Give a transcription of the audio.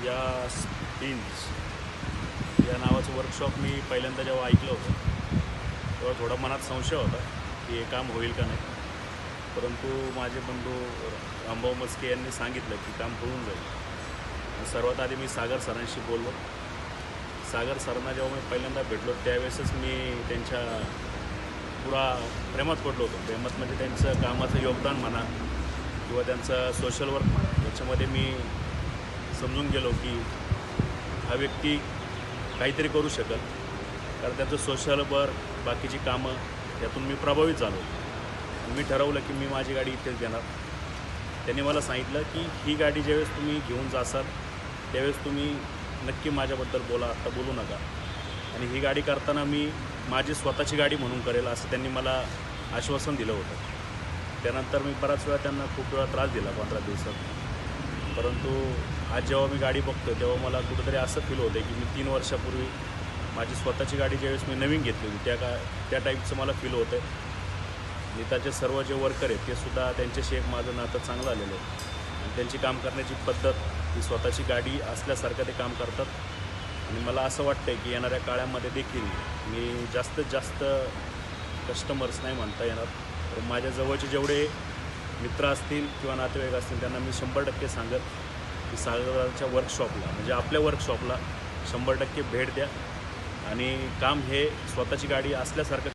या स्पिन्स या नावाचं वर्कशॉप मी पहिल्यांदा जेव्हा ऐकलं होतं तेव्हा थोडा मनात संशय होता की हे काम होईल का नाही. परंतु माझे बंधू रामभाऊ मस्के यांनी सांगितलं की काम होऊन जाईल. सर्वात आधी मी सागर सरांशी बोललो. सागर सरांना जेव्हा मी पहिल्यांदा भेटलो त्यावेळेसच मी त्यांच्या पुरा प्रेमात पडलो होतो. प्रेमात म्हणजे त्यांचं कामाचं योगदान म्हणा किंवा त्यांचं सोशल वर्क म्हणा, याच्यामध्ये मी समजून गेलो की हा व्यक्ती काहीतरी करू शकेल. कारण त्यांचं सोशल वर्क बाकीची कामं यातून मी प्रभावित झालो. मी ठरवलं की मी माझी गाडी इथेच देणार. त्यांनी मला सांगितलं की ही गाडी ज्यावेळेस तुम्ही घेऊन जासाल त्यावेळेस तुम्ही नक्की माझ्याबद्दल बोला, आत्ता बोलू नका. आणि ही गाडी करताना मी माझी स्वतःची गाडी म्हणून करेल असं त्यांनी मला आश्वासन दिलं होतं. त्यानंतर मी बराच वेळा त्यांना खूप वेळा त्रास दिला 15 दिवसात. परंतु आज जेव्हा मी गाडी बघतो तेव्हा मला कुठंतरी असं फील होतं की मी 3 वर्षापूर्वी माझी स्वतःची गाडी ज्यावेळेस मी नवीन घेतली होती त्या टाईपचं मला फील होतं आहे. नेताचे सर्व जे वर्कर आहेत ते सुद्धा त्यांच्याशी एक माझं नातं चांगलं आलेलं आहे. आणि त्यांची काम करण्याची पद्धत ही स्वतःची गाडी असल्यासारखं ते काम करतात. आणि मला असं वाटतं आहे की येणाऱ्या काळामध्ये देखील मी जास्तीत जास्त कस्टमर्स नाही म्हणता येणार, तर माझ्या जवळचे जेवढे मित्र असतील किंवा नातेवाईक असतील त्यांना मी 100% सांगेल की सागरच्या वर्कशॉपला म्हणजे आपल्या वर्कशॉपला 100% भेट द्या. आणि काम हे स्वतःची गाडी असल्यासारखं